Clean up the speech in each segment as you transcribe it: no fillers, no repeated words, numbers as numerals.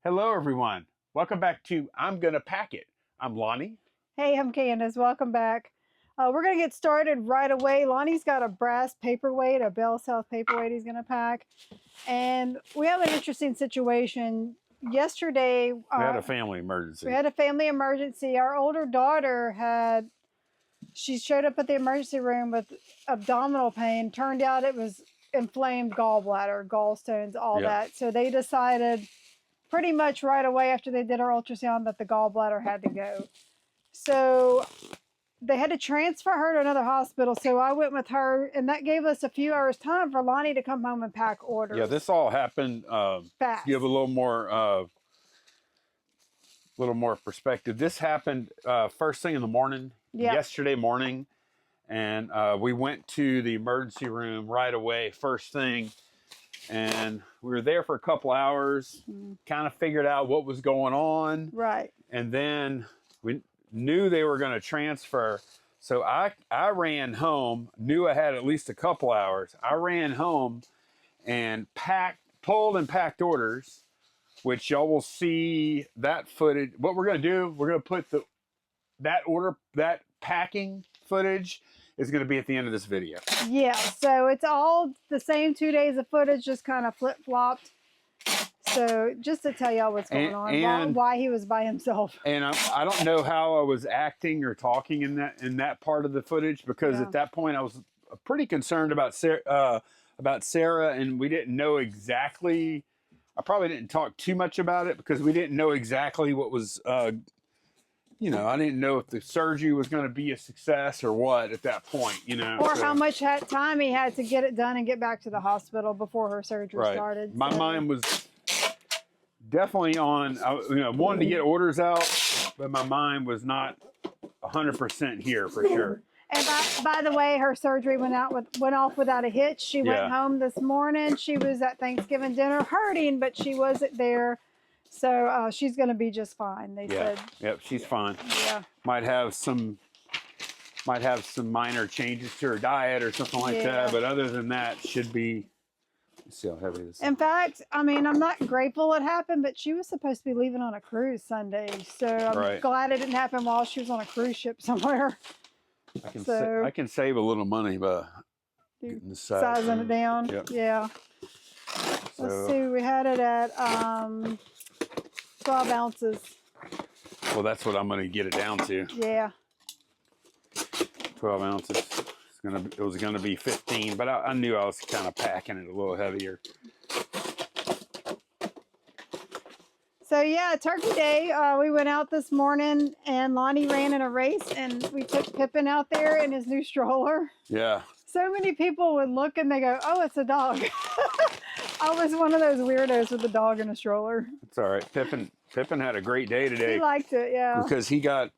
Hello, everyone. Welcome back to I'm Gonna Pack It. I'm Lonnie. Hey, I'm Candace. Welcome back. We're going to get started right away. Lonnie's got a brass paperweight, a Bell South paperweight he's going to pack. And we have an interesting situation. Yesterday, We had a family emergency. Our older daughter she showed up at the emergency room with abdominal pain. Turned out it was inflamed gallbladder, gallstones, all that. So they decided pretty much right away after they did our ultrasound that the gallbladder had to go. So they had to transfer her to another hospital. So I went with her, and that gave us a few hours time for Lonnie to come home and pack orders. Yeah, this all happened fast. Give a little more perspective. This happened first thing in the morning, yesterday morning, and we went to the emergency room right away, first thing, and we were there for a couple hours, kind of figured out what was going on. Right. And then we knew they were going to transfer. So I ran home, knew I had at least a couple hours. I ran home and pulled and packed orders, which y'all will see that footage. What we're going to do, we're going to put that packing footage is going to be at the end of this video. Yeah, so it's all the same 2 days of footage, just kind of flip-flopped. So just to tell y'all what's going on, why he was by himself. And I don't know how I was acting or talking in that part of the footage, because at that point I was pretty concerned about Sarah, and we didn't know exactly. I probably didn't talk too much about it because we didn't know exactly what was. I didn't know if the surgery was going to be a success or what at that point. Or how much time he had to get it done and get back to the hospital before her surgery started. My mind was definitely on, wanted to get orders out, but my mind was not 100% here for sure. And by the way, her surgery went off without a hitch. She went home this morning. She was at Thanksgiving dinner hurting, but she wasn't there. So she's going to be just fine. They said. Yep, she's fine. Yeah. Might have some minor changes to her diet or something like that, but other than that, should be. Let's see how heavy this is. In fact, I'm not grateful it happened, but she was supposed to be leaving on a cruise Sunday. So I'm glad it didn't happen while she was on a cruise ship somewhere. I can save a little money by getting the sizing it down. Yep. Yeah. Let's see. We had it at 12 ounces. Well, that's what I'm going to get it down to. Yeah. 12 ounces. It was going to be 15, but I knew I was kind of packing it a little heavier. So yeah, Turkey Day, we went out this morning and Lonnie ran in a race and we took Pippin out there in his new stroller. Yeah. So many people would look and they go, oh, it's a dog. I was one of those weirdos with a dog in a stroller. It's all right. Pippin had a great day today. He liked it, yeah. Because he got,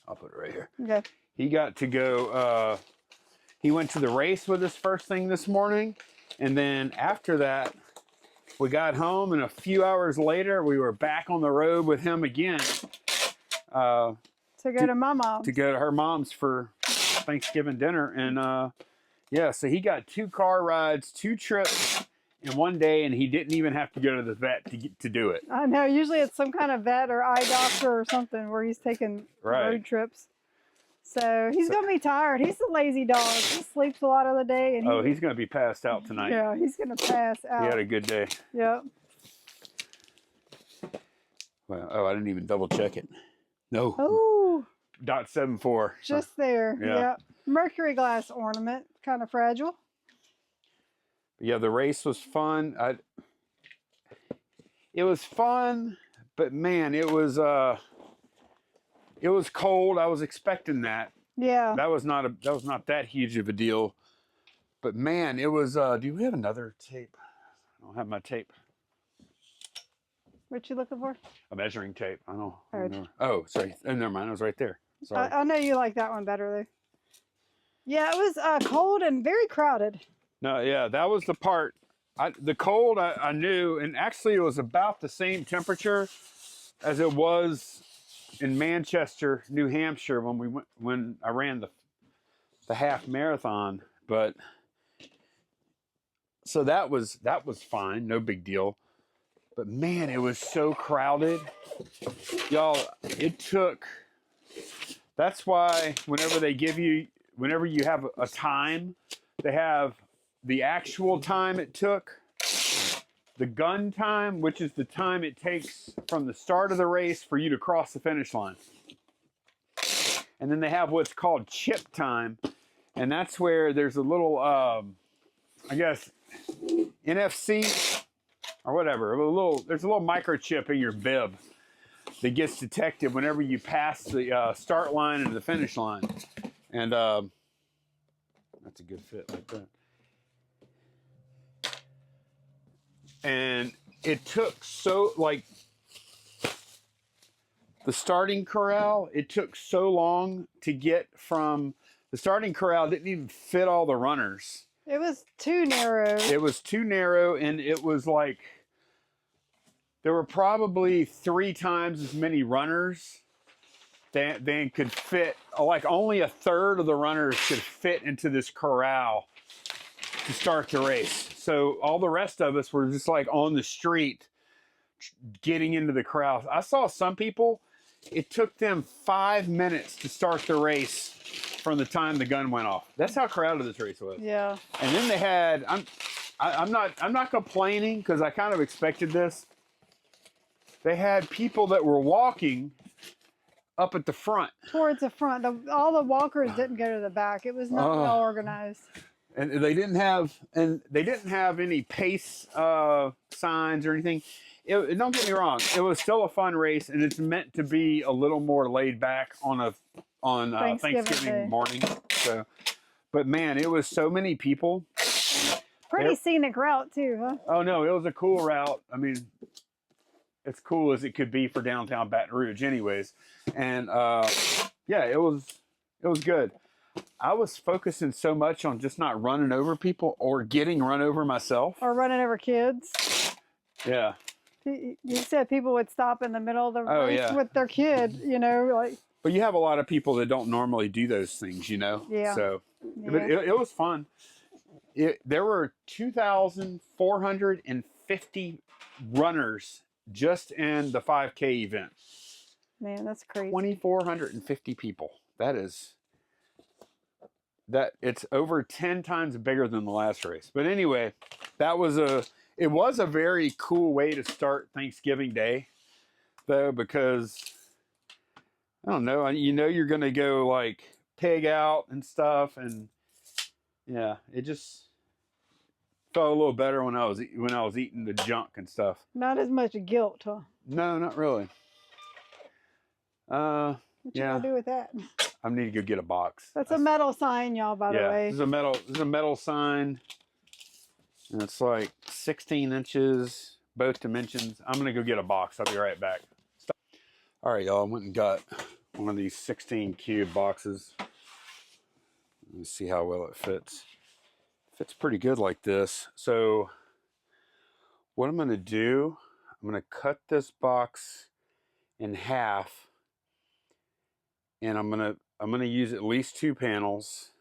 I'll put it right here. Okay. He got to go, he went to the race with us first thing this morning. And then after that, we got home, and a few hours later, we were back on the road with him again. To go to my mom's. To go to her mom's for Thanksgiving dinner. And so he got 2 car rides, 2 trips in one day, and he didn't even have to go to the vet to do it. I know. Usually it's some kind of vet or eye doctor or something where he's taking road trips. So he's going to be tired. He's a lazy dog. He sleeps a lot of the day. And he's going to be passed out tonight. Yeah, he's going to pass out. He had a good day. Yep. Well, I didn't even double check it. No. Oh. .74. Just there. Yeah. Yep. Mercury glass ornament. Kind of fragile. Yeah, the race was fun. It was fun, but man, it was cold. I was expecting that. Yeah. That was not that huge of a deal. But man, it was do we have another tape? I don't have my tape. What you looking for? A measuring tape. I don't know. Oh, sorry. Oh, never mind. It was right there. Sorry. I know you like that one better though. Yeah, it was cold and very crowded. No, yeah, that was the part. The cold I knew, and actually it was about the same temperature as it was in Manchester, New Hampshire when I ran the half marathon. But So that was fine, no big deal. But man, it was so crowded. Y'all, it took, that's why whenever you have a time, they have the actual time it took, the gun time, which is the time it takes from the start of the race for you to cross the finish line. And then they have what's called chip time. And that's where there's a little, I guess, NFC or whatever. There's a little microchip in your bib that gets detected whenever you pass the start line and the finish line. And that's a good fit like that. And it took the starting corral, it took so long to get from the starting corral, didn't even fit all the runners. It was too narrow. It was too narrow, and it was like there were probably 3 times as many runners than could fit. Like only a third of the runners could fit into this corral to start the race. So all the rest of us were just like on the street getting into the corral. I saw some people, it took them 5 minutes to start the race from the time the gun went off. That's how crowded this race was. Yeah. And then they had, I'm not complaining because I kind of expected this. They had people that were walking up at the front. Towards the front. All the walkers didn't go to the back. It was not well organized. And they didn't have any pace signs or anything. Don't get me wrong, it was still a fun race, and it's meant to be a little more laid back on Thanksgiving morning. So, but man, it was so many people. Pretty scenic route too, huh? Oh no, it was a cool route. I mean, as cool as it could be for downtown Baton Rouge, anyways. And yeah, it was good. I was focusing so much on just not running over people or getting run over myself. Or running over kids. Yeah. You said people would stop in the middle of the race with their kid, like. But you have a lot of people that don't normally do those things, Yeah. So, yeah. But it was fun. There were 2,450 runners just in the 5K event. Man, that's crazy. 2,450 people. It's over 10 times bigger than the last race. But anyway, it was a very cool way to start Thanksgiving Day, though, because I don't know, you're going to go like pig out and stuff, and yeah, it just felt a little better when I was eating the junk and stuff. Not as much guilt, huh? No, not really. What you gonna do with that? I need to go get a box. That's a metal sign, y'all, by the way. This is a metal sign. And it's like 16 inches, both dimensions. I'm going to go get a box. I'll be right back. All right, y'all. I went and got one of these 16 cube boxes. Let's see how well it fits. It fits pretty good like this. So what I'm going to do, I'm going to cut this box in half. And I'm going to use at least 2 panels.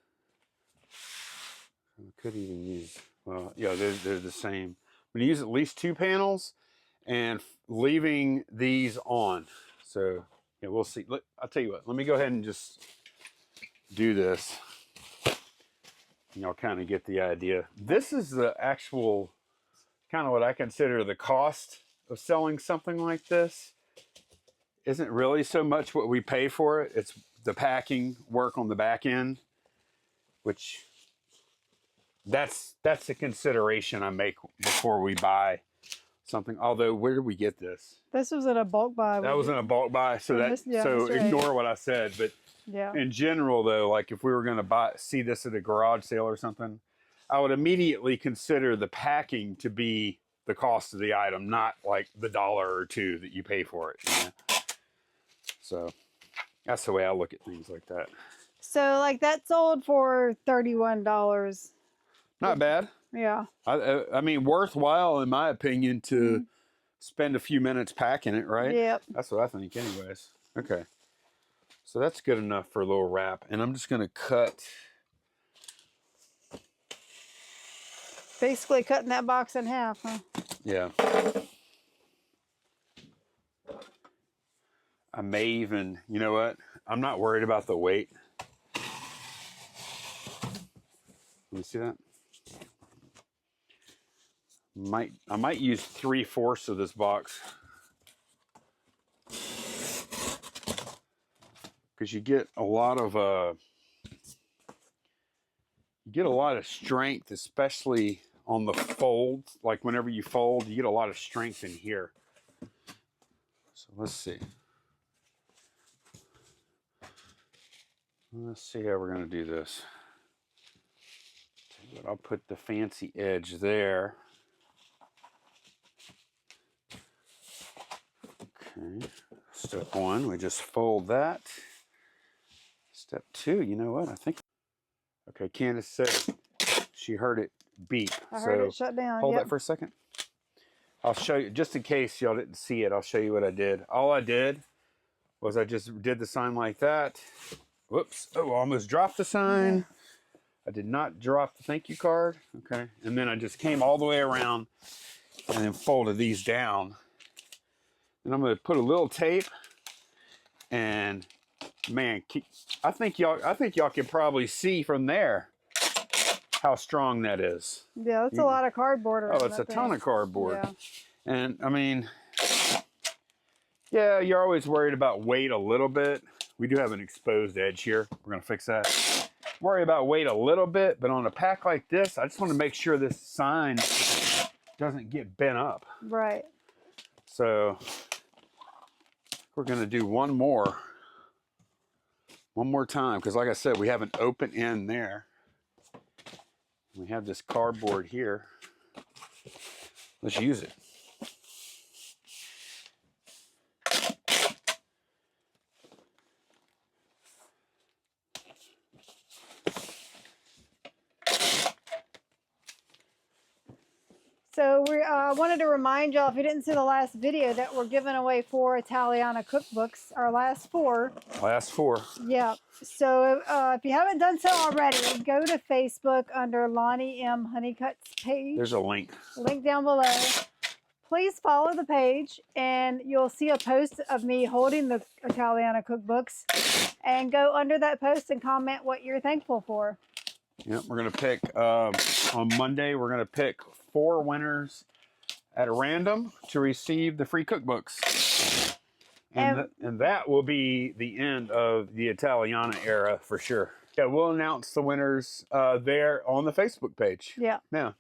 I could even use... Well, yeah, they're the same. I'm going to use at least 2 panels and leaving these on. So, yeah, we'll see. I'll tell you what. Let me go ahead and just do this. Y'all kind of get the idea. This is the actual, kind of what I consider the cost of selling something like this. Isn't really so much what we pay for it. It's the packing work on the back end, which... That's a consideration I make before we buy something. Although, where did we get this? This was in a bulk buy. That was in a bulk buy. So ignore what I said. But in general, though, like if we were going to see this at a garage sale or something, I would immediately consider the packing to be the cost of the item, not like the $1 or $2 that you pay for it. So that's the way I look at things like that. So like that sold for $31. Not bad. Yeah. I mean, worthwhile in my opinion to spend a few minutes packing it, right? Yep. That's what I think anyways. Okay. So that's good enough for a little wrap. And I'm just going to cut Basically cutting that box in half, huh? Yeah. I may even, you know what? I'm not worried about the weight. Let me see that. I might use 3/4 of this box. Because you get a lot of strength, especially on the folds. Like whenever you fold, you get a lot of strength in here. So let's see. Let's see how we're going to do this. I'll put the fancy edge there. Okay. Step 1, we just fold that. Step 2, you know what? I think. Okay, Candace said she heard it beep. I heard it shut down. Hold that for a second. I'll show you, just in case y'all didn't see it, I'll show you what I did. All I did was I just did the sign like that. Whoops. Oh, I almost dropped the sign. Yeah. I did not drop the thank you card. Okay. And then I just came all the way around and then folded these down. And I'm going to put a little tape, and man, I think y'all can probably see from there how strong that is. Yeah, that's a lot of cardboard around. Oh, it's a ton of cardboard. Yeah. And I mean, yeah, you're always worried about weight a little bit. We do have an exposed edge here. We're going to fix that. Worry about weight a little bit, but on a pack like this, I just want to make sure this sign doesn't get bent up. Right. So we're going to do one more time, because like I said, we have an open end there. We have this cardboard here. Let's use it. So we wanted to remind y'all, if you didn't see the last video, that we're giving away 4 Italiana cookbooks, our last 4. Last 4. Yeah. So if you haven't done so already, go to Facebook under Lonnie M. Honeycutt's page. There's a link. Link down below. Please follow the page, and you'll see a post of me holding the Italiana cookbooks. And go under that post and comment what you're thankful for. Yep, we're going to pick, on Monday, we're going to pick 4 winners at a random to receive the free cookbooks. And that will be the end of the Italiana era for sure. Yeah, we'll announce the winners there on the Facebook page. Yeah. Yeah.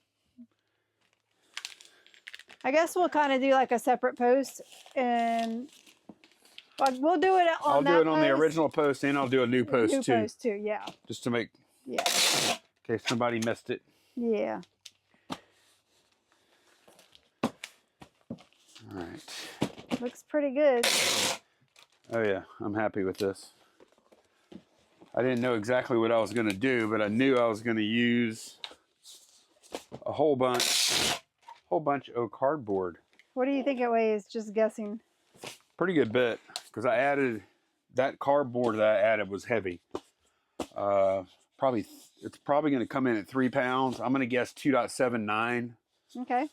I guess we'll kind of do like a separate post, and like we'll do it on I'll that do it on the post. original post, and I'll do a new post too. New post too, yeah. Just to make, Yeah. in case somebody missed it. Yeah. All right. Looks pretty good. Oh yeah, I'm happy with this. I didn't know exactly what I was going to do, but I knew I was going to use a whole bunch of cardboard. What do you think it weighs? Just guessing. Pretty good bit, because I added that cardboard that I added was heavy. It's probably going to come in at 3 pounds. I'm going to guess 2.79. Okay.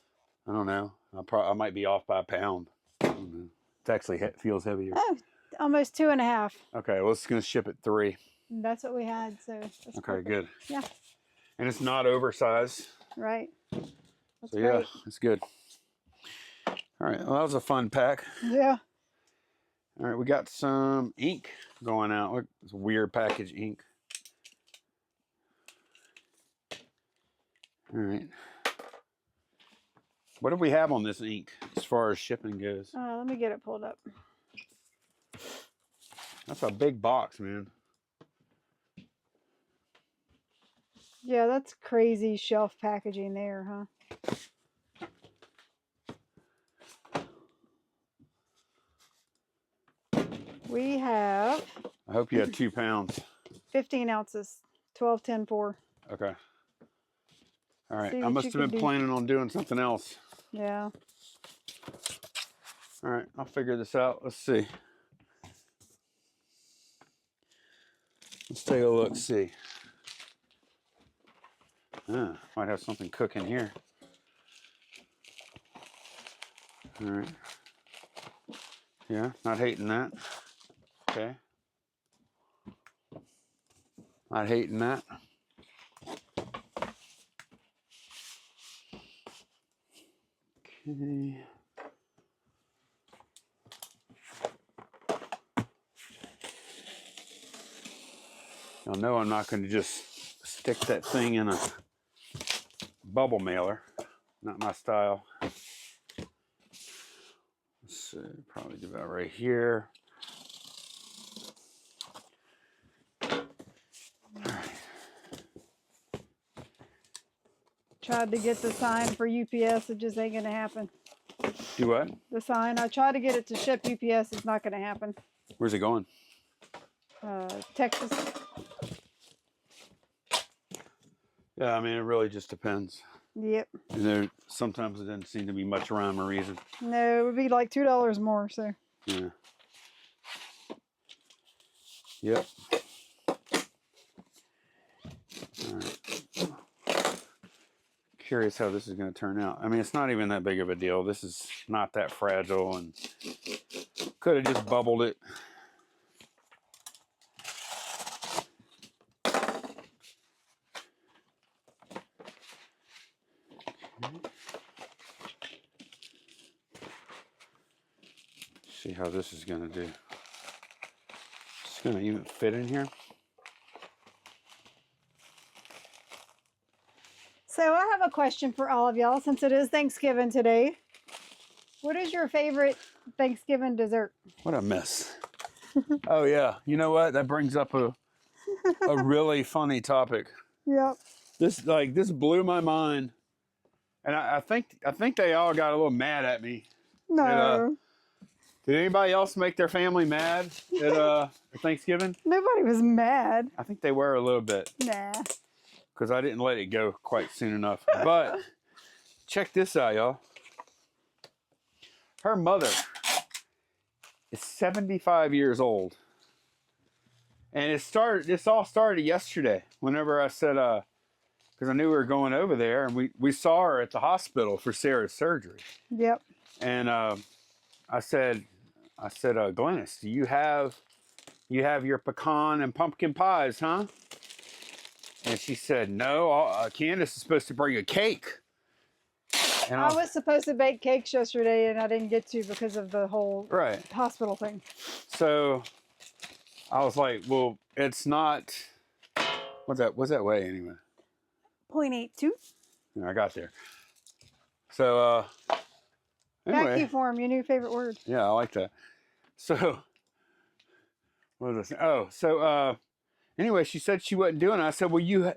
I don't know. I might be off by a pound. I don't know. It actually feels heavier. Oh, almost 2.5. Okay, well, it's going to ship at 3. That's what we had, so that's Okay, perfect. good. Yeah. And it's not oversized. Right. That's So great. yeah, it's good. All right, well, that was a fun pack. Yeah. All right, we got some ink going out. Look, it's weird package ink. All right. What do we have on this ink as far as shipping goes? Let me get it pulled up. That's a big box, man. Yeah, that's crazy shelf packaging there, huh? We have I hope you had 2 pounds. 15 ounces, 12, 10, 4. Okay. All right. See I what must you have can been do. planning on doing something else. Yeah. All right. I'll figure this out. Let's see. Let's take a look. See. Might have something cooking here. All right. Yeah, not hating that. Okay. Not hating that. Okay. Y'all know I'm not going to just stick that thing in a bubble mailer. Not my style. Let's see, probably do about right here. Tried to get the sign for UPS. It just ain't gonna happen. Do what? The sign. I tried to get it to ship UPS. It's not gonna happen. Where's it going? Texas. Yeah, I mean, it really just depends. Yep. And there, sometimes it doesn't seem to be much rhyme or reason. No, it would be like $2 more. So. Yeah. Yep. All right. Curious how this is going to turn out. I mean, it's not even that big of a deal. This is not that fragile, and could have just bubbled it. See how this is going to do. It's going to even fit in here. So I have a question for all of y'all since it is Thanksgiving today. What is your favorite Thanksgiving dessert? What a mess. Oh yeah, you know what? That brings up a really funny topic. Yep. This blew my mind, and I think they all got a little mad at me. No. Did anybody else make their family mad at Thanksgiving? Nobody was mad. I think they were a little bit. Nah. Because I didn't let it go quite soon enough. But check this out, y'all. Her mother is 75 years old. And this all started yesterday. Whenever I said, because I knew we were going over there, and we saw her at the hospital for Sarah's surgery. Yep. And I said, Glennis, do you have your pecan and pumpkin pies, huh? And she said, no, Candace is supposed to bring a cake. And I was supposed to bake cakes yesterday and I didn't get to because of the whole right. hospital thing. So I was like, well, it's not, what's that weigh anyway? 0.82. I got there. So anyway. Vacuum form, your new favorite word. Yeah, I like that. So, what was I saying? Oh, so anyway, she said she wasn't doing it. I said, well,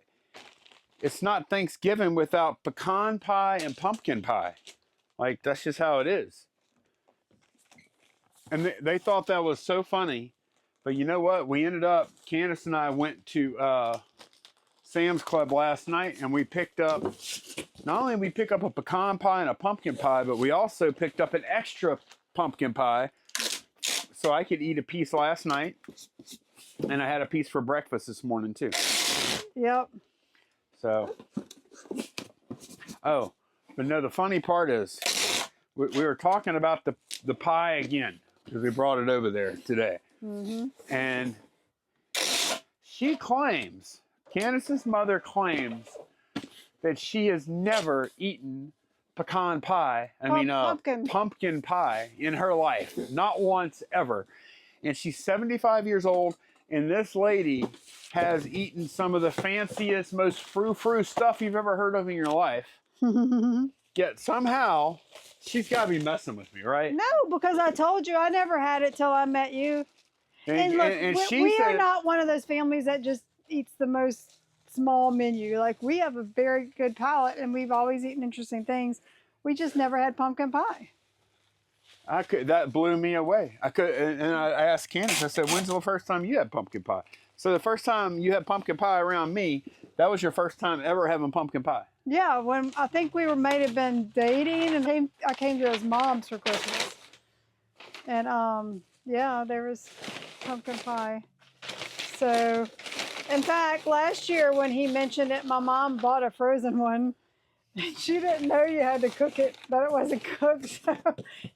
it's not Thanksgiving without pecan pie and pumpkin pie. Like, that's just how it is. And they thought that was so funny. But you know what? We ended up, Candace and I went to Sam's Club last night, and we picked up, not only did we pick up a pecan pie and a pumpkin pie, but we also picked up an extra pumpkin pie so I could eat a piece last night. And I had a piece for breakfast this morning, too. Yep. So, oh, but no, the funny part is we were talking about the pie again because we brought it over there today. Mm-hmm. And Candace's mother claims that she has never eaten pecan pie, pumpkin pie in her life. Not once ever. And she's 75 years old, and this lady has eaten some of the fanciest, most frou-frou stuff you've ever heard of in your life. Yet somehow, she's got to be messing with me, right? No, because I told you I never had it till I met you. And look, we are not one of those families that just eats the most small menu. Like, we have a very good palate, and we've always eaten interesting things. We just never had pumpkin pie. That blew me away. And I asked Candace, I said, when's the first time you had pumpkin pie? So the first time you had pumpkin pie around me, that was your first time ever having pumpkin pie. Yeah, when I think we might have been dating, and I came to his mom's for Christmas. And yeah, there was pumpkin pie. So, In fact, last year when he mentioned it, my mom bought a frozen one. She didn't know you had to cook it, that it wasn't cooked. So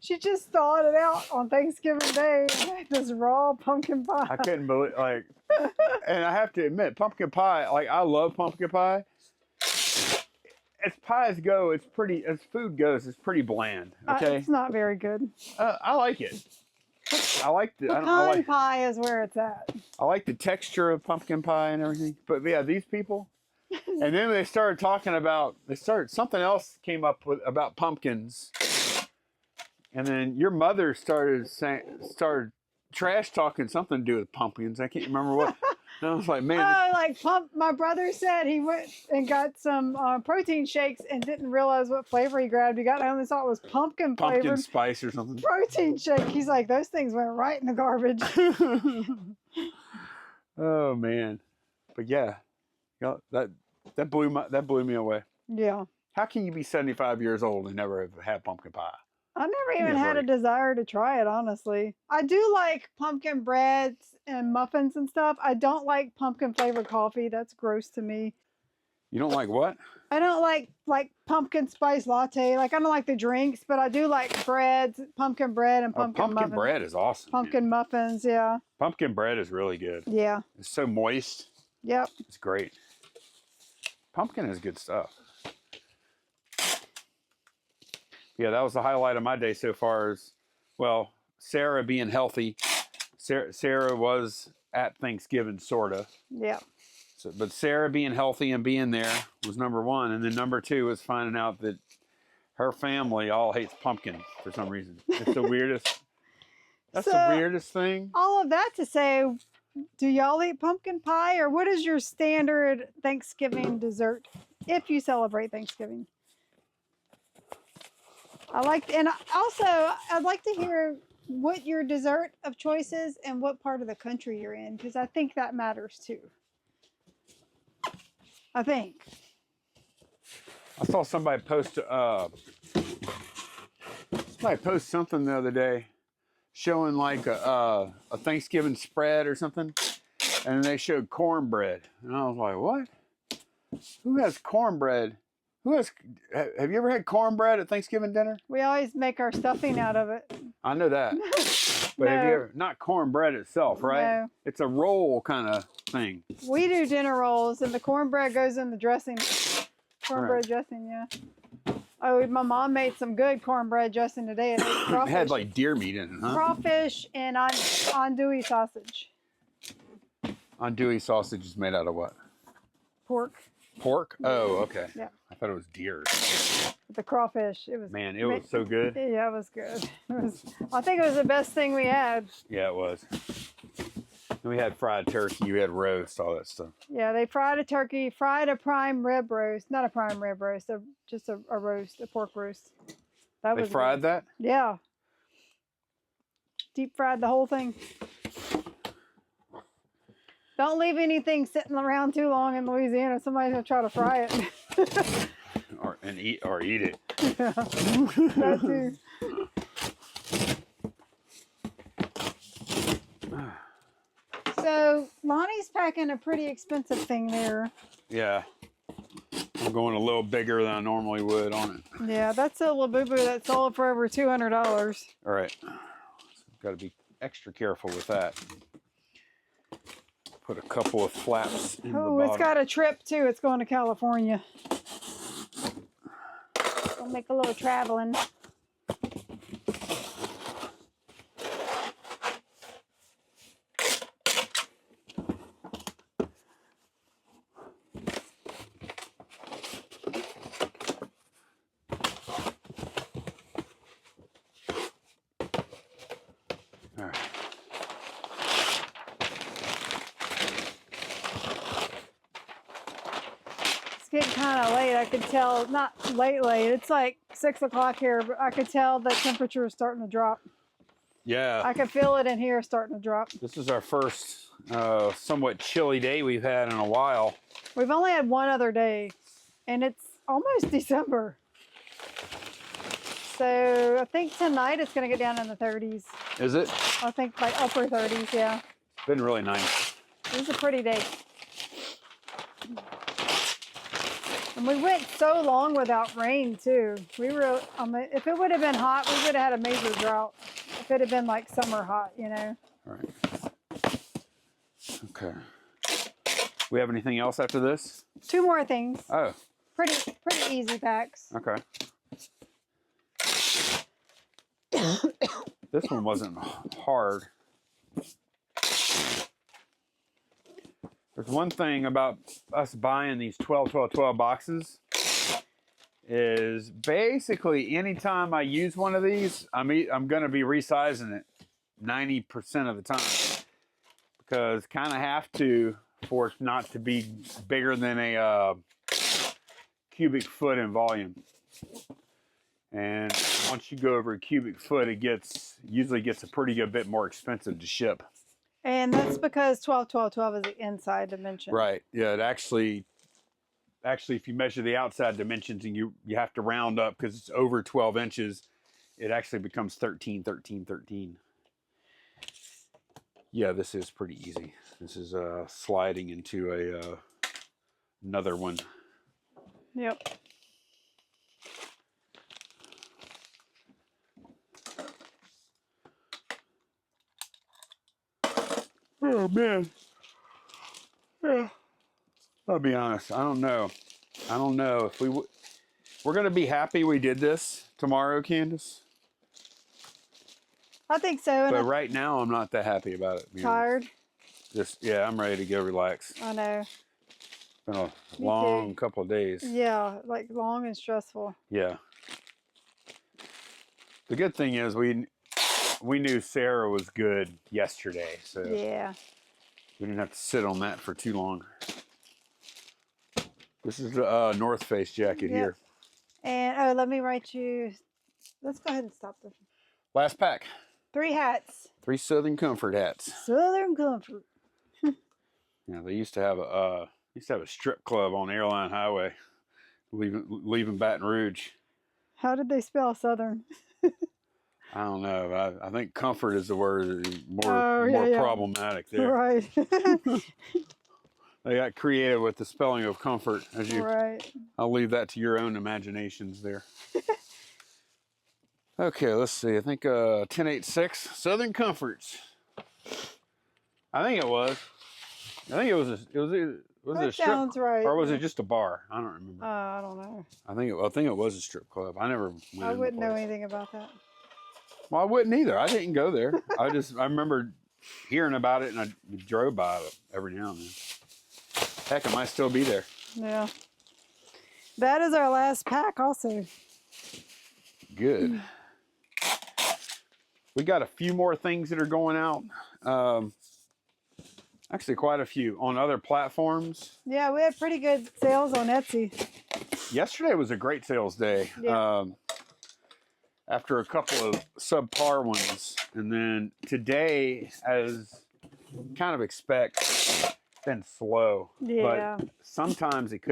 she just thawed it out on Thanksgiving Day and had this raw pumpkin pie. I couldn't believe, like, and I have to admit, pumpkin pie, like, I love pumpkin pie. As pies go, it's pretty, as food goes, it's pretty bland, okay? It's not very good. I like it. I like the Pecan pie is where it's at. I like the texture of pumpkin pie and everything. But yeah, these people, and then they started talking about, something else came up with about pumpkins. And then your mother started trash talking something to do with pumpkins. I can't remember what. And I was like, man. Oh, like my brother said he went and got some protein shakes and didn't realize what flavor he grabbed. He got home and thought it was pumpkin flavored. Pumpkin spice or something. Protein shake. He's like, those things went right in the garbage. Oh man. But yeah, that blew me away. Yeah. How can you be 75 years old and never have had pumpkin pie? I never even had a desire to try it, honestly. I do like pumpkin breads and muffins and stuff. I don't like pumpkin flavored coffee. That's gross to me. You don't like what? I don't like pumpkin spice latte. Like, I don't like the drinks, but I do like breads, pumpkin bread and pumpkin muffins. Pumpkin bread is awesome. Pumpkin muffins, yeah. Pumpkin bread is really good. Yeah. It's so moist. Yep. It's great. Pumpkin is good stuff. Yeah, that was the highlight of my day so far. Is, well, Sarah being healthy. Sarah was at Thanksgiving, sort of. Yeah. So, but Sarah being healthy and being there was number one. And then number two was finding out that her family all hates pumpkin for some reason. It's the weirdest. That's the weirdest thing. All of that to say, do y'all eat pumpkin pie? Or what is your standard Thanksgiving dessert if you celebrate Thanksgiving? And also, I'd like to hear what your dessert of choice is and what part of the country you're in, because I think that matters too. I think. I saw somebody post something the other day showing like a Thanksgiving spread or something, and they showed cornbread, and I was like, what? Who has cornbread? Have you ever had cornbread at Thanksgiving dinner? We always make our stuffing out of it. I know that. But have you ever, not cornbread itself, right? No. It's a roll kind of thing. We do dinner rolls, and the cornbread goes in the dressing. Cornbread dressing, yeah. Oh, my mom made some good cornbread dressing today. It had like deer meat in it, huh? Crawfish and andouille sausage. Andouille sausage is made out of what? Pork. Pork? Oh, okay. Yeah. I thought it was deer. The crawfish, it was. Man, it was so good. Yeah, it was good. I think it was the best thing we had. Yeah, it was. And we had fried turkey, we had roast, all that stuff. Yeah, they fried a turkey, fried a prime rib roast. Not a prime rib roast, just a roast, a pork roast. They fried that? Yeah. Deep fried the whole thing. Don't leave anything sitting around too long in Louisiana. Somebody's gonna try to fry it. or eat it. Yeah, that too. So Lonnie's packing a pretty expensive thing there. Yeah. I'm going a little bigger than I normally would on it. Yeah, that's a Labubu that sold for over $200. All right. Got to be extra careful with that. Put a couple of flaps in the bottom. It's got a trip too. It's going to California. We'll make a little traveling. Getting kind of late. I could tell, not late, it's like 6 o'clock here, but I could tell the temperature is starting to drop. Yeah. I can feel it in here starting to drop. This is our first somewhat chilly day we've had in a while. We've only had one other day, and it's almost December. So I think tonight it's going to get down in the 30s. Is it? I think like upper 30s, yeah. It's been really nice. It was a pretty day. And we went so long without rain too. We were, if it would have been hot, we would have had a major drought. If it had been like summer hot, you know. All right. Okay. We have anything else after this? 2 more things. Oh. Pretty easy packs. Okay. This one wasn't hard. There's one thing about us buying these 12, 12, 12 boxes is basically anytime I use one of these, I'm going to be resizing it 90% of the time because kind of have to for it not to be bigger than a cubic foot in volume. And once you go over a cubic foot, it usually gets a pretty good bit more expensive to ship. And that's because 12, 12, 12 is the inside dimension. Right. Yeah. It actually, if you measure the outside dimensions and you have to round up because it's over 12 inches, it actually becomes 13, 13, 13. Yeah, this is pretty easy. This is sliding into another one. Yep. Oh man. Yeah. I'll be honest. I don't know if we're gonna be happy we did this tomorrow, Candace. I think so. But right now, I'm not that happy about it. Tired. I'm ready to go relax. I know. It's been a long couple of days. Yeah, like long and stressful. Yeah. The good thing is we knew Sarah was good yesterday, so yeah, we didn't have to sit on that for too long. This is the North Face jacket here. And let me write you. Let's go ahead and stop this. Last pack. 3 hats. 3 Southern Comfort hats. Southern Comfort. Yeah, they used to have a strip club on Airline Highway, leaving Baton Rouge. How did they spell Southern? I don't know. I think comfort is the word more problematic there. Right. They got creative with the spelling of comfort. Right. I'll leave that to your own imaginations there. Okay, let's see. I think 1086 Southern Comforts. I think it was a strip, sounds right. or was it just a bar? I don't remember. I don't know. I think it was a strip club. I never went. I wouldn't know anything about that. Well, I wouldn't either. I didn't go there. I remember hearing about it, and I drove by it every now and then. Heck, it might still be there. Yeah. That is our last pack also. Good. We got a few more things that are going out. Actually, quite a few on other platforms. Yeah, we had pretty good sales on Etsy. Yesterday was a great sales day. Yeah. After a couple of subpar ones. And then today, as kind of expect, been slow. Yeah. But sometimes it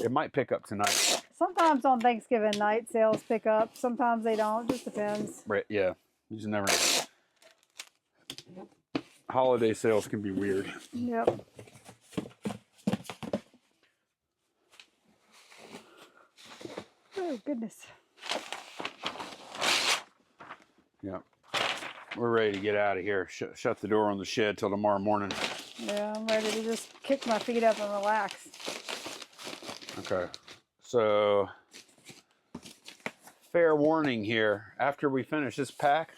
might pick up tonight. Sometimes on Thanksgiving night, sales pick up. Sometimes they don't. Just depends. Right, yeah. You just never know. Holiday sales can be weird. Yep. Oh, goodness. Yeah. We're ready to get out of here. Shut the door on the shed till tomorrow morning. Yeah, I'm ready to just kick my feet up and relax. Okay. So, fair warning here. After we finish this pack,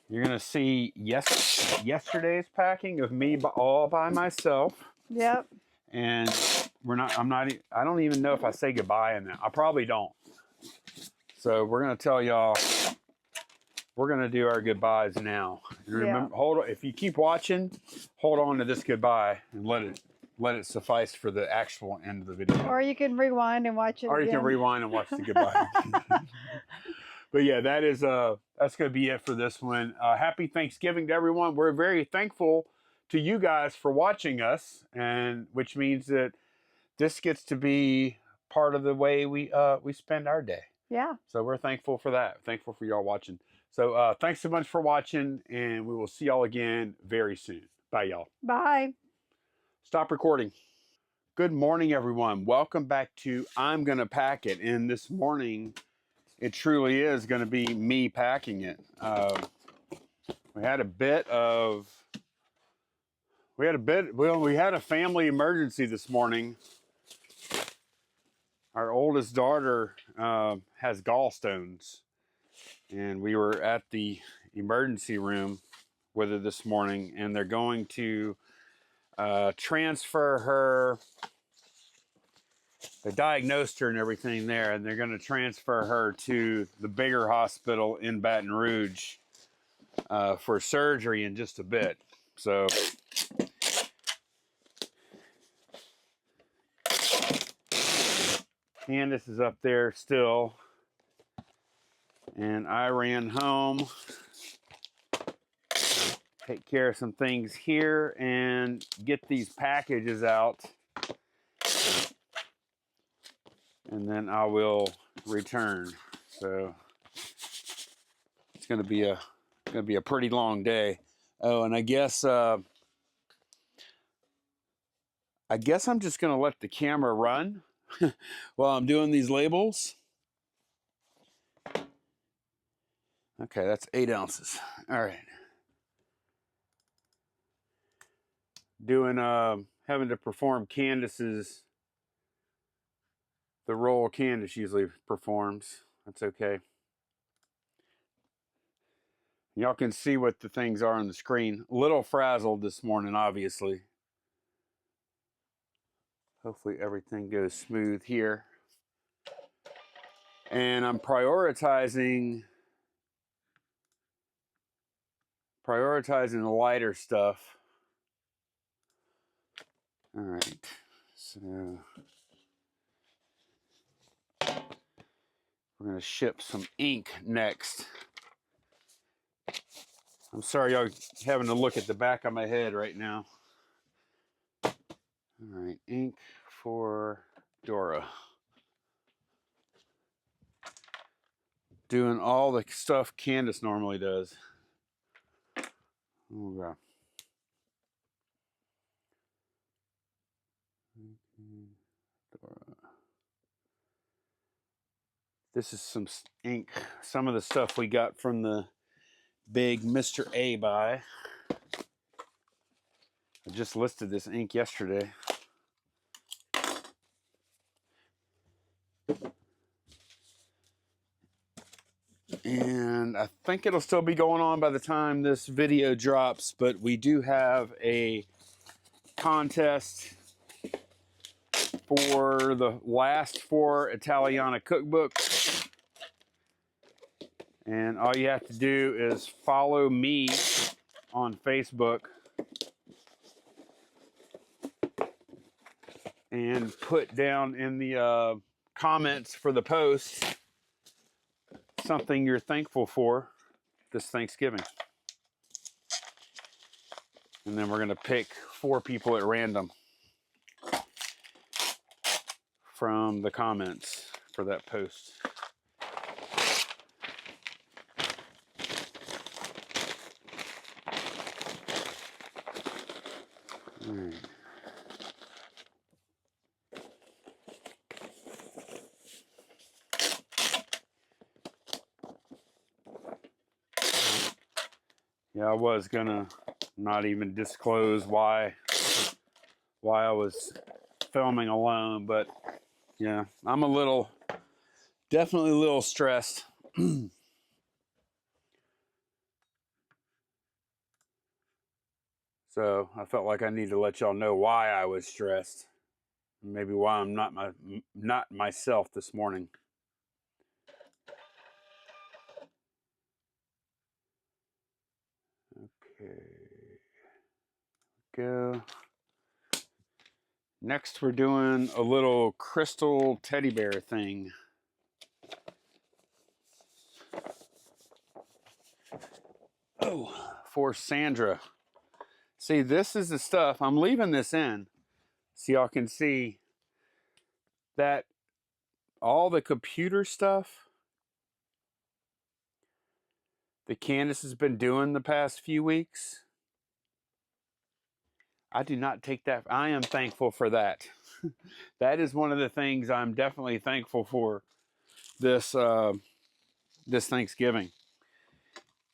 you're going to see yesterday's packing of me all by myself. Yep. And I don't even know if I say goodbye in that. I probably don't. So we're going to tell y'all, we're going to do our goodbyes now. And remember, if you keep watching, hold on to this goodbye and let it suffice for the actual end of the video. Or you can rewind and watch it Or you can rewind and watch the goodbye. But yeah, that's going to be it for this one. Happy Thanksgiving to everyone. We're very thankful to you guys for watching us, and which means that this gets to be part of the way we spend our day. Yeah. So we're thankful for that. Thankful for y'all watching. So thanks so much for watching, and we will see y'all again very soon. Bye, y'all. Bye. Stop recording. Good morning, everyone. Welcome back to I'm Gonna Pack It. And this morning, it truly is going to be me packing it. We had a family emergency this morning. Our oldest daughter has gallstones, and we were at the emergency room with her this morning, and they're going to transfer her. They diagnosed her and everything there, and they're going to transfer her to the bigger hospital in Baton Rouge for surgery in just a bit. So Candace is up there still, and I ran home, take care of some things here, and get these packages out, and then I will return. So it's going to be a pretty long day. Oh, and I guess I'm just going to let the camera run while I'm doing these labels. Okay, that's 8 ounces. All right. Having to perform the role Candace usually performs. That's okay. Y'all can see what the things are on the screen. A little frazzled this morning, obviously. Hopefully everything goes smooth here. And I'm prioritizing the lighter stuff. All right. So we're going to ship some ink next. I'm sorry y'all having to look at the back of my head right now. All right, ink for Dora. Doing all the stuff Candace normally does. Oh, God. Dora. This is some ink, some of the stuff we got from the big Mr. A buy. I just listed this ink yesterday. And I think it'll still be going on by the time this video drops, but we do have a contest for the last 4 Italiana cookbooks. And all you have to do is follow me on Facebook and put down in the comments for the post something you're thankful for this Thanksgiving. And then we're going to pick 4 people at random from the comments for that post. All right. Yeah, I was gonna not even disclose why I was filming alone, but yeah, I'm definitely a little stressed. So I felt like I need to let y'all know why I was stressed, maybe why I'm not myself this morning. Okay, go. Next, we're doing a little crystal teddy bear thing. Oh, for Sandra. See, this is the stuff. I'm leaving this in so y'all can see that all the computer stuff that Candace has been doing the past few weeks, I do not take that. I am thankful for that. that is one of the things I'm definitely thankful for this this Thanksgiving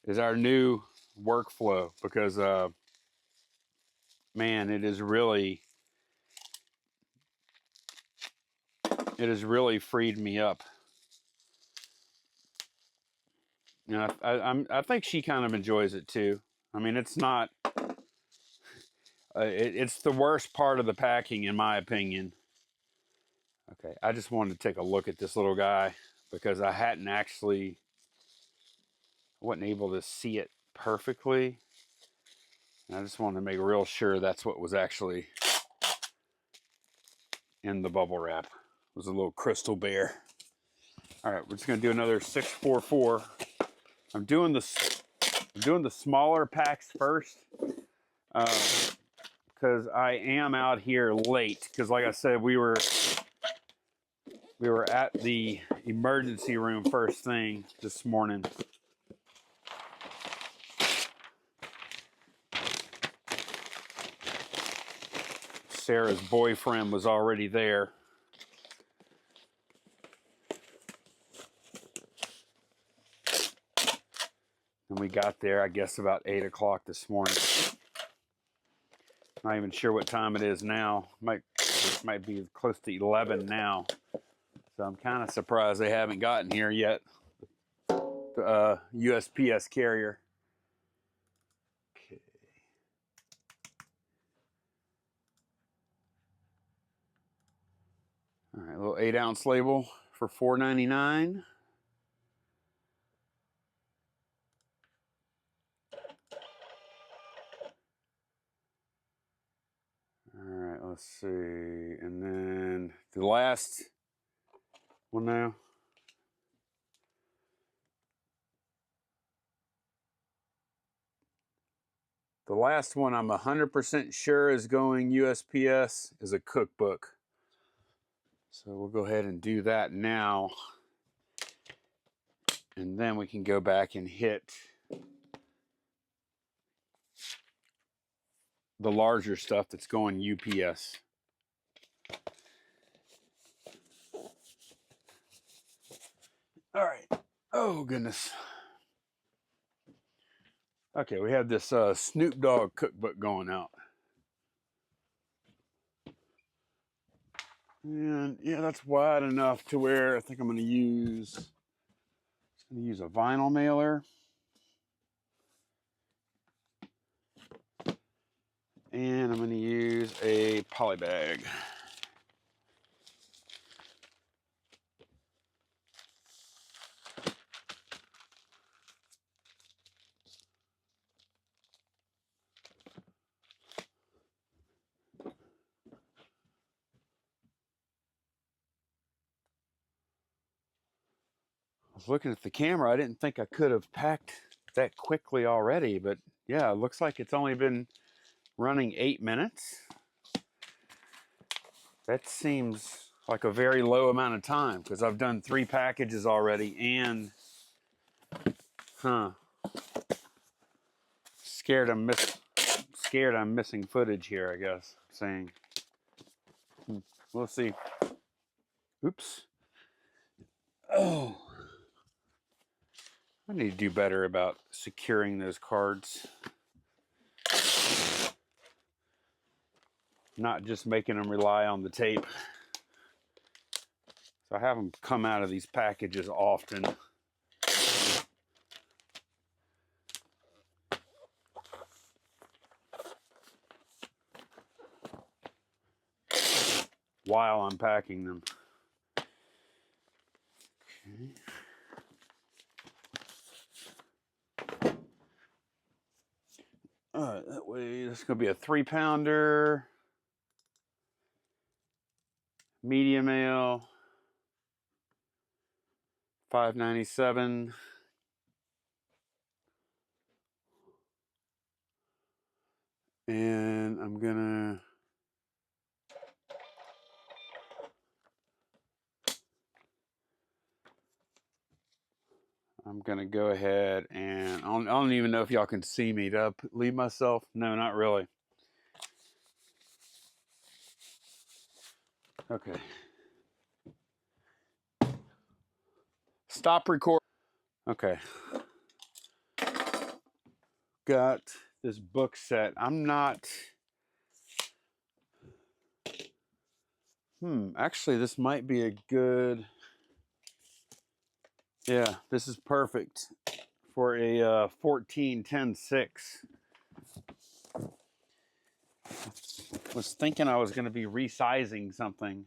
is our new workflow, because man, it has really freed me up. You know, I think she kind of enjoys it too. I mean, it's not it's the worst part of the packing, in my opinion. Okay, I just wanted to take a look at this little guy because I wasn't able to see it perfectly. And I just wanted to make real sure that's what was actually in the bubble wrap. It was a little crystal bear. All right, we're just gonna do another 644. I'm doing the smaller packs first because I am out here late. Because like I said, we were at the emergency room first thing this morning. Sarah's boyfriend was already there. And we got there, I guess, about 8 o'clock this morning. Not even sure what time it is now. It might be close to 11 now. So I'm kind of surprised they haven't gotten here yet. The USPS carrier. Okay. All right, a little 8-ounce label for $4.99. All right, let's see. And then the last one now. The last one I'm 100% sure is going USPS is a cookbook. So we'll go ahead and do that now. And then we can go back and hit the larger stuff that's going UPS. All right. Oh, goodness. Okay, we have this Snoop Dogg cookbook going out. And yeah, that's wide enough to where I think I'm going to use a vinyl mailer. And I'm going to use a poly bag. I was looking at the camera. I didn't think I could have packed that quickly already, but yeah, it looks like it's only been running 8 minutes. That seems like a very low amount of time because I've done 3 packages already and scared I'm missing footage here, I guess. Saying we'll see. Oops. Oh, I need to do better about securing those cards. Not just making them rely on the tape. So I have them come out of these packages often. While I'm packing them. Okay. All right, that way this is going to be a 3-pounder, medium ale, $5.97. And I'm gonna go ahead and I don't even know if y'all can see me. Did I leave myself? No, not really. Okay. Stop record. Okay. Got this book set. I'm not. Actually, this might be a good. Yeah, this is perfect for a 14-10-6. Was thinking I was going to be resizing something,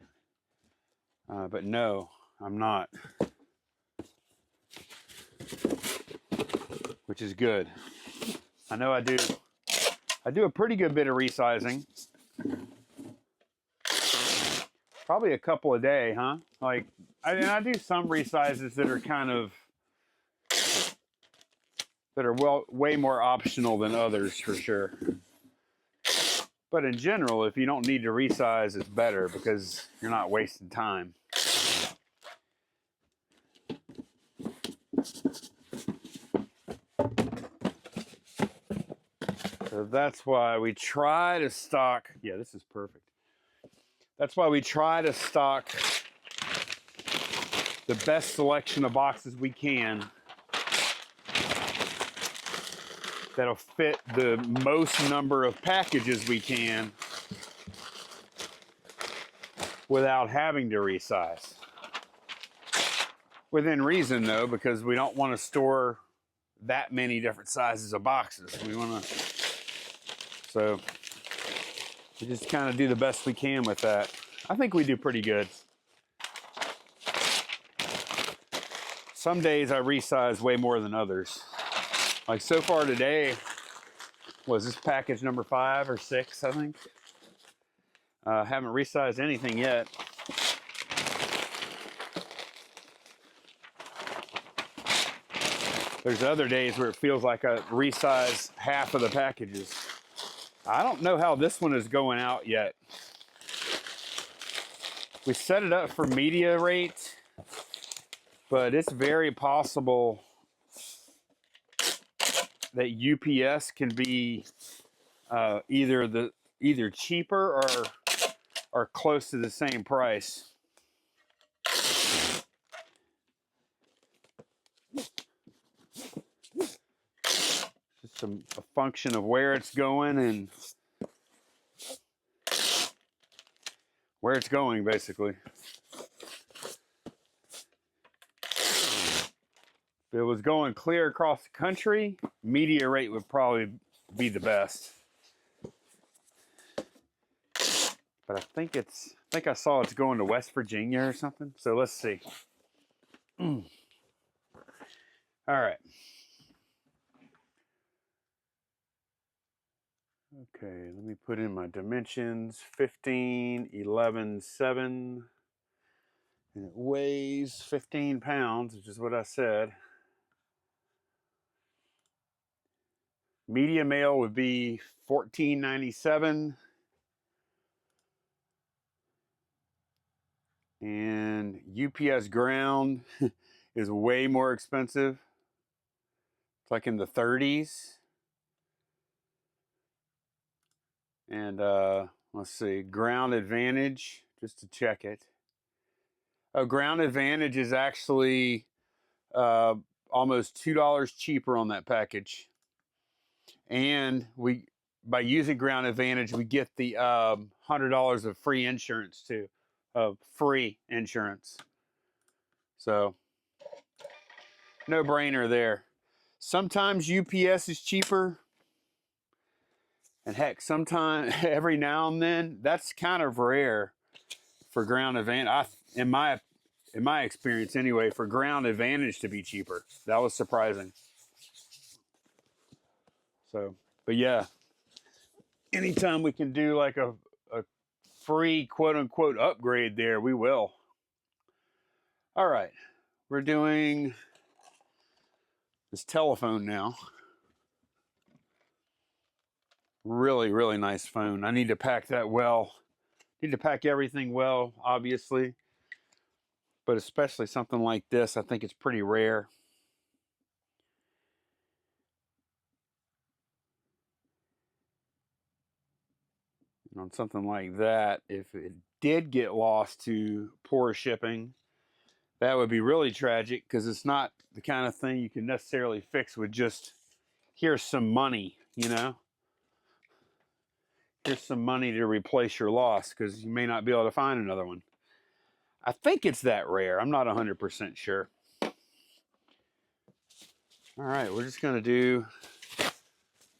but no, I'm not. Which is good. I know I do. I do a pretty good bit of resizing. Probably a couple a day, huh? Like, I do some resizes that are kind of way more optional than others for sure. But in general, if you don't need to resize, it's better because you're not wasting time. So that's why we try to stock. Yeah, this is perfect. That's why we try to stock the best selection of boxes we can that'll fit the most number of packages we can without having to resize. Within reason, though, because we don't want to store that many different sizes of boxes. We want to, so we just kind of do the best we can with that. I think we do pretty good. Some days I resize way more than others. Like so far today, was this package number 5 or 6, I think. Haven't resized anything yet. There's other days where it feels like I resize half of the packages. I don't know how this one is going out yet. We set it up for media rate, but it's very possible that UPS can be either cheaper or close to the same price. Just a function of where it's going and where it's going, basically. If it was going clear across the country, media rate would probably be the best. But I think I saw it's going to West Virginia or something. So let's see. All right. Okay, let me put in my dimensions. 15, 11, 7. And it weighs 15 pounds, which is what I said. Media mail would be $14.97. And UPS ground is way more expensive. It's like in the 30s. And let's see, Ground Advantage, just to check it. Oh, Ground Advantage is actually almost $2 cheaper on that package. And by using Ground Advantage, we get the $100 of free insurance too, free insurance. So, no brainer there. Sometimes UPS is cheaper, and heck, sometimes every now and then, that's kind of rare for Ground Advantage. In my experience, anyway, for Ground Advantage to be cheaper, that was surprising. So, but yeah, anytime we can do like a free quote unquote upgrade there, we will. All right, we're doing this telephone now. Really, really nice phone. I need to pack that well. Need to pack everything well, obviously, but especially something like this, I think it's pretty rare. And on something like that, if it did get lost to poor shipping, that would be really tragic because it's not the kind of thing you can necessarily fix with just, here's some money, you know? Here's some money to replace your loss because you may not be able to find another one. I think it's that rare. I'm not 100% sure. All right, we're just going to do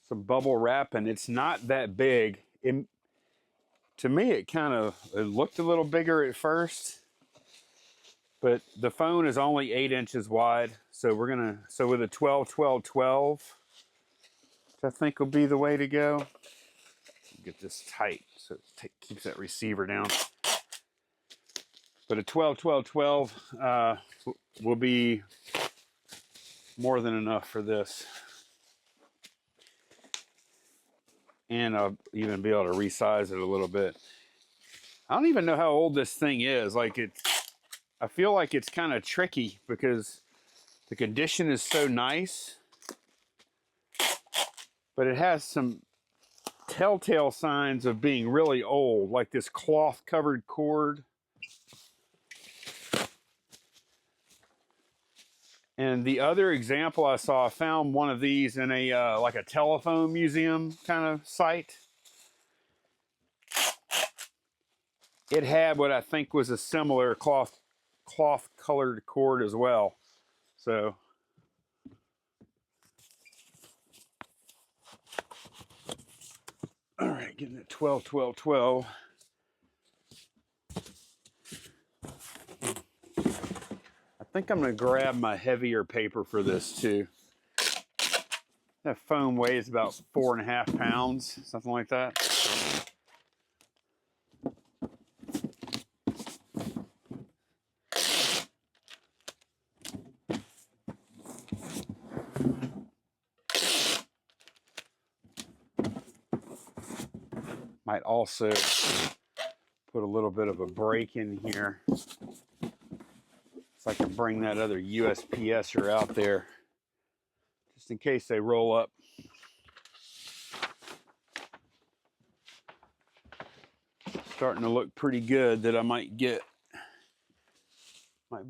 some bubble wrap, and it's not that big. To me, it looked a little bigger at first, but the phone is only 8 inches wide. So so with a 12-12-12, I think will be the way to go. Get this tight so it keeps that receiver down. But a 12-12-12 will be more than enough for this. And I'll even be able to resize it a little bit. I don't even know how old this thing is. I feel like it's kind of tricky because the condition is so nice, but it has some telltale signs of being really old, like this cloth covered cord. And the other example I saw, I found one of these in a like a telephone museum kind of site. It had what I think was a similar cloth colored cord as well. So all right, getting it 12-12-12. I think I'm going to grab my heavier paper for this too. That foam weighs about 4.5 pounds, something like that. Might also put a little bit of a break in here so I can bring that other USPSer out there just in case they roll up. Starting to look pretty good that I might be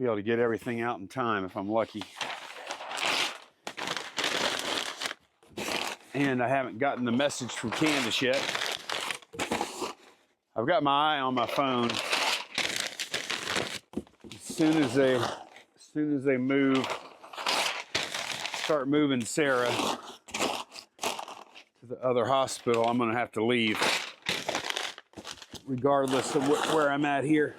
able to get everything out in time if I'm lucky. And I haven't gotten the message from Candace yet. I've got my eye on my phone. As soon as they start moving Sarah to the other hospital, I'm gonna have to leave, regardless of where I'm at here.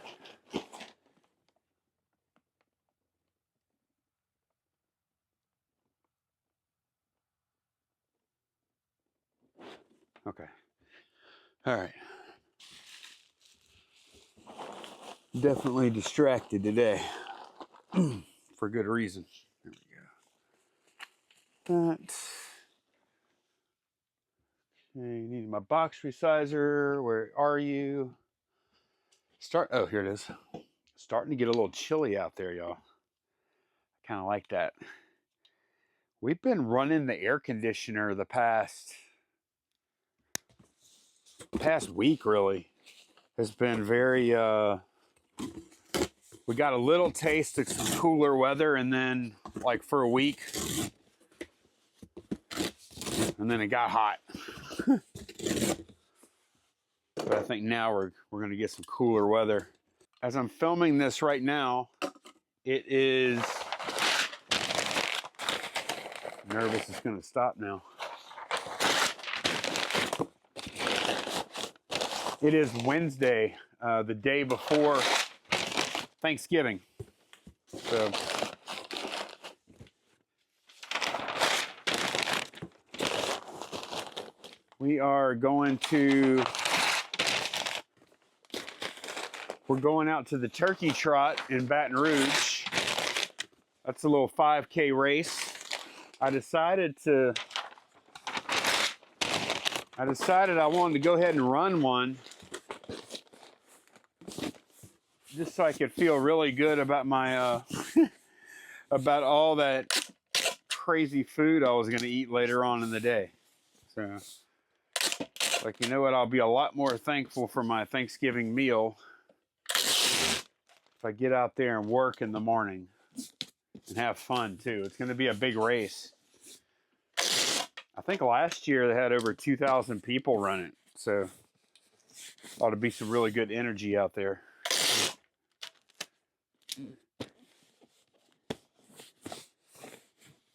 Okay. All right. Definitely distracted today for good reason. There we go. That. Okay, need my box resizer. Where are you? Oh, here it is. Starting to get a little chilly out there, y'all. I kind of like that. We've been running the air conditioner the past week, really. Has been very, we got a little taste of some cooler weather, and then like for a week, and then it got hot. But I think now we're going to get some cooler weather. As I'm filming this right now, it is, I'm nervous it's going to stop now. It is Wednesday, the day before Thanksgiving. So we're going out to the turkey trot in Baton Rouge. That's a little 5K race. I decided I wanted to go ahead and run one just so I could feel really good about my about all that crazy food I was going to eat later on in the day. So, like, you know what? I'll be a lot more thankful for my Thanksgiving meal if I get out there and work in the morning and have fun too. It's going to be a big race. I think last year they had over 2,000 people run it, so ought to be some really good energy out there.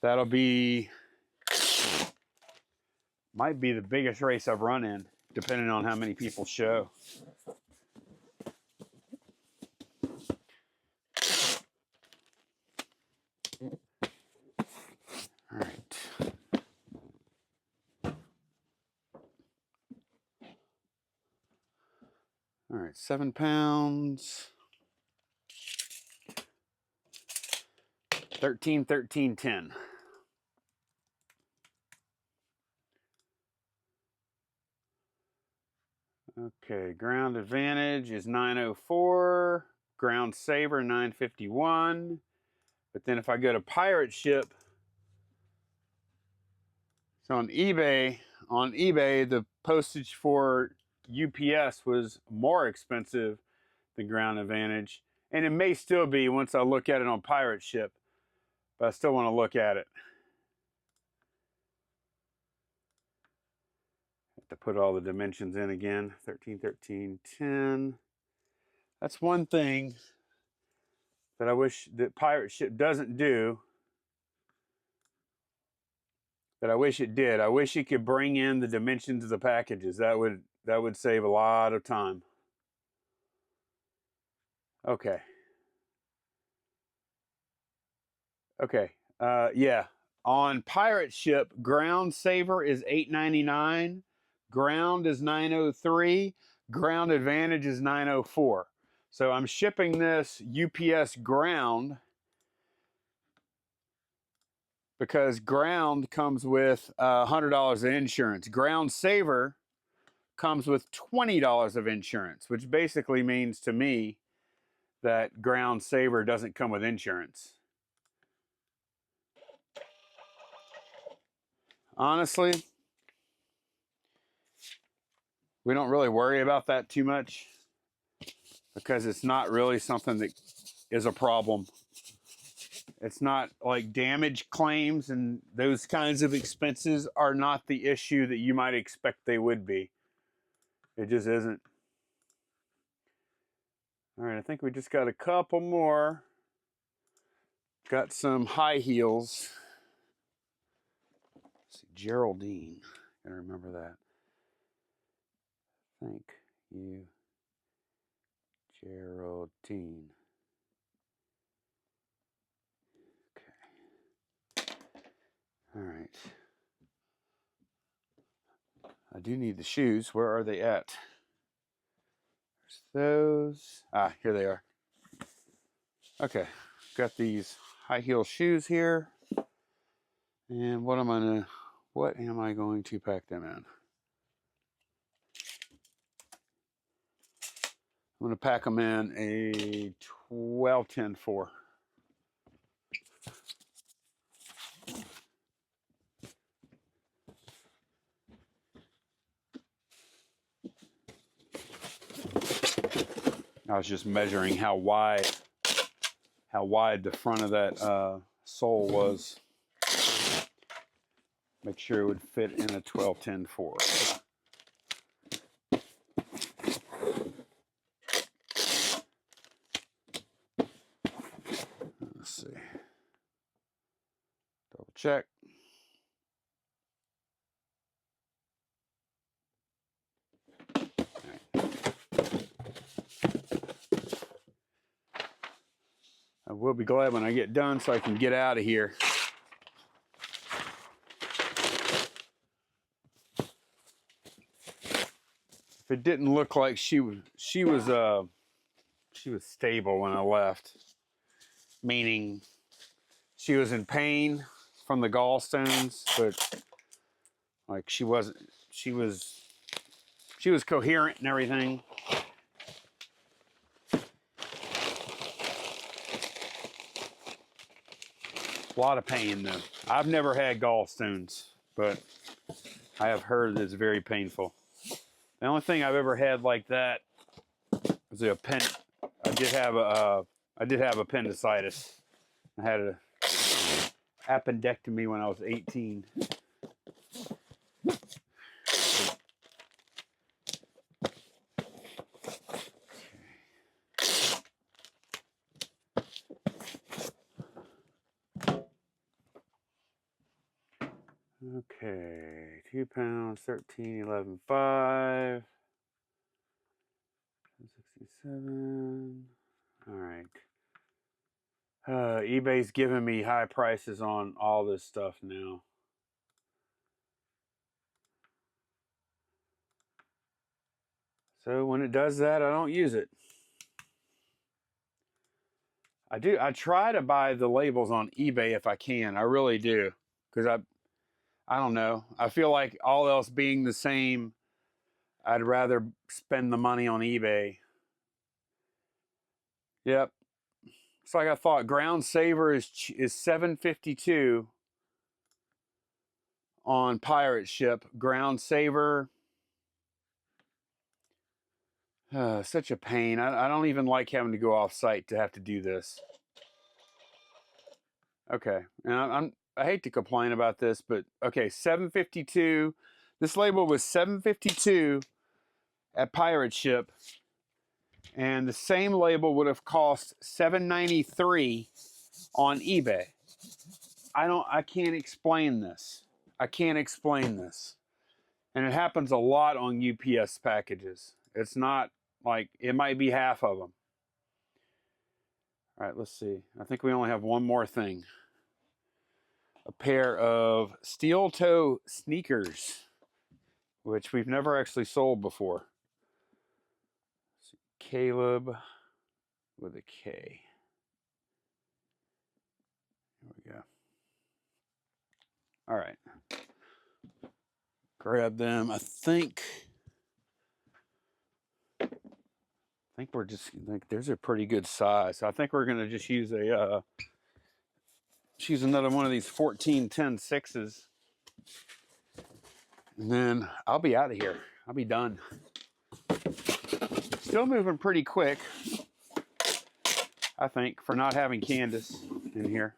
That'll be, might be the biggest race I've run in, depending on how many people show. All right. All right, 7 pounds. 13, 13, 10. Okay, ground advantage is 904. Ground saver 951. But then if I go to pirate ship, so on eBay, the postage for UPS was more expensive than ground advantage. And it may still be once I look at it on pirate ship, but I still want to look at it. To put all the dimensions in again. 13, 13, 10. That's one thing that I wish that pirate ship doesn't do, that I wish it did. I wish it could bring in the dimensions of the packages. That would save a lot of time. Okay. Okay. Yeah. On pirate ship, ground saver is $8.99. Ground is $9.03. Ground advantage is $9.04. So I'm shipping this UPS ground because ground comes with $100 of insurance. Ground saver comes with $20 of insurance, which basically means to me that ground saver doesn't come with insurance. Honestly, we don't really worry about that too much because it's not really something that is a problem. It's not like damage claims and those kinds of expenses are not the issue that you might expect they would be. It just isn't. All right, I think we just got a couple more. Got some high heels. Let's see, Geraldine. Gotta remember that. Thank you, Geraldine. Okay. All right. I do need the shoes. Where are they at? There's those. Ah, here they are. Okay. Got these high heel shoes here. And what am I going to pack them in? I'm going to pack them in a 12-10-4. I was just measuring how wide the front of that sole was. Make sure it would fit in a 12-10-4. Let's see. Double check. I will be glad when I get done so I can get out of here. If it didn't look like she was stable when I left, meaning she was in pain from the gallstones, but like she was coherent and everything. A lot of pain though. I've never had gallstones, but I have heard that it's very painful. The only thing I've ever had like that was I did have a I did have appendicitis. I had an appendectomy when I was 18. Okay, 2 pounds, 13, 11, 5, 67. All right. eBay's giving me high prices on all this stuff now. So when it does that, I don't use it. I try to buy the labels on eBay if I can. I really do. Because I don't know. I feel like all else being the same, I'd rather spend the money on eBay. Yep. It's like I thought. Ground Saver is $7.52 on Pirate Ship. Ground Saver. Such a pain. I don't even like having to go off site to have to do this. Okay. And I hate to complain about this, but okay, $7.52. This label was $7.52 at Pirate Ship, and the same label would have cost $7.93 on eBay. I can't explain this. I can't explain this. And it happens a lot on UPS packages. It's not like, it might be half of them. All right, let's see. I think we only have one more thing. A pair of steel toe sneakers, which we've never actually sold before. Caleb with a K. Here we go. All right. Grab them. I think we're just like, there's a pretty good size. I think we're gonna just use choose another one of these 14-10-6s, and then I'll be out of here. I'll be done. Still moving pretty quick, I think, for not having Candace in here.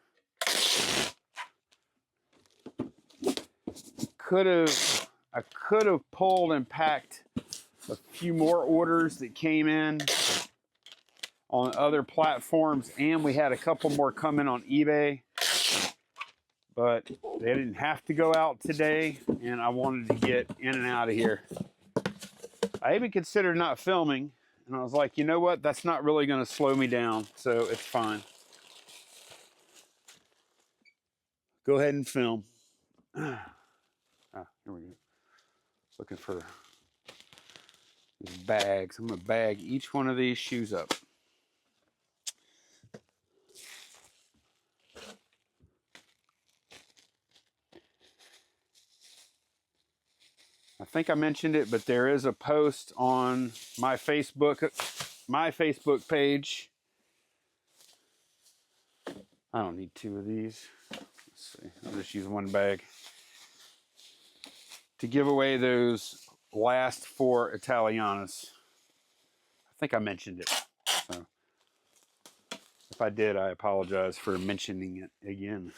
I could have pulled and packed a few more orders that came in on other platforms, and we had a couple more come in on eBay, but they didn't have to go out today, and I wanted to get in and out of here. I even considered not filming, and I was like, you know what? That's not really going to slow me down, so it's fine. Go ahead and film. Here we go. Looking for these bags. I'm going to bag each one of these shoes up. I think I mentioned it, but there is a post on my Facebook page. I don't need two of these. Let's see. I'll just use one bag to give away those last 4 Italianas. I think I mentioned it. So if I did, I apologize for mentioning it again.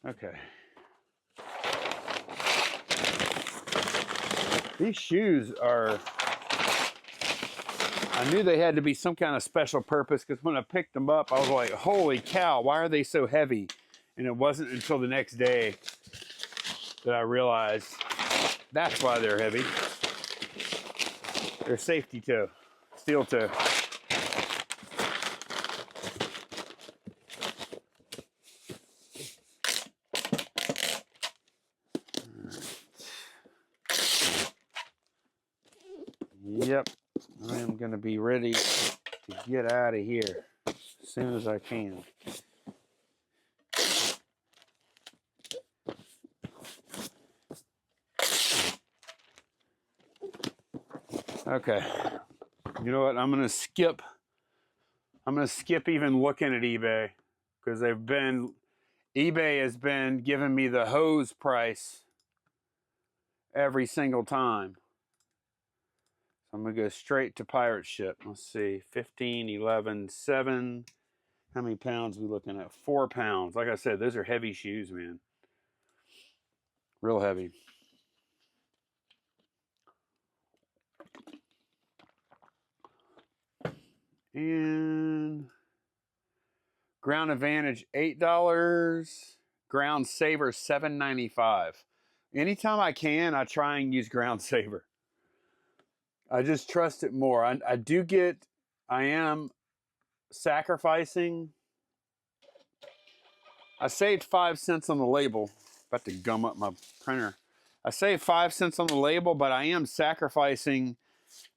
Okay. These shoes are, I knew they had to be some kind of special purpose, because when I picked them up, I was like, holy cow, why are they so heavy? And it wasn't until the next day that I realized that's why they're heavy. They're safety toe, steel toe. Yep, I am going to be ready to get out of here as soon as I can. Okay, you know what? I'm going to skip even looking at eBay, because eBay has been giving me the hose price every single time. I'm going to go straight to pirate ship. Let's see, 15, 11, 7. How many pounds are we looking at? 4 pounds. Like I said, those are heavy shoes, man. Real heavy. And Ground Advantage, $8. Ground Saver, $7.95. Anytime I can, I try and use Ground Saver. I just trust it more. I am sacrificing. I saved 5 cents on the label. About to gum up my printer. I saved 5 cents on the label, but I am sacrificing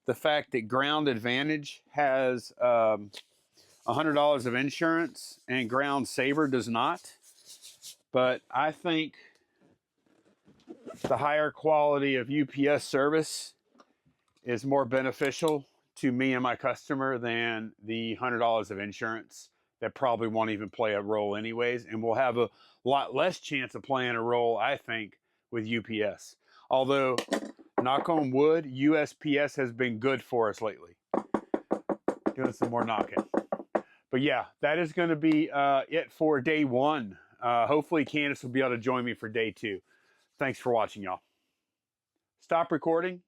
the fact that Ground Advantage has $100 of insurance and Ground Saver does not. But I think the higher quality of UPS service is more beneficial to me and my customer than the $100 of insurance that probably won't even play a role anyways, and will have a lot less chance of playing a role, I think, with UPS. Although, knock on wood, USPS has been good for us lately. Doing some more knocking. But yeah, that is going to be it for day 1. Hopefully Candace will be able to join me for day 2. Thanks for watching, y'all. Stop recording.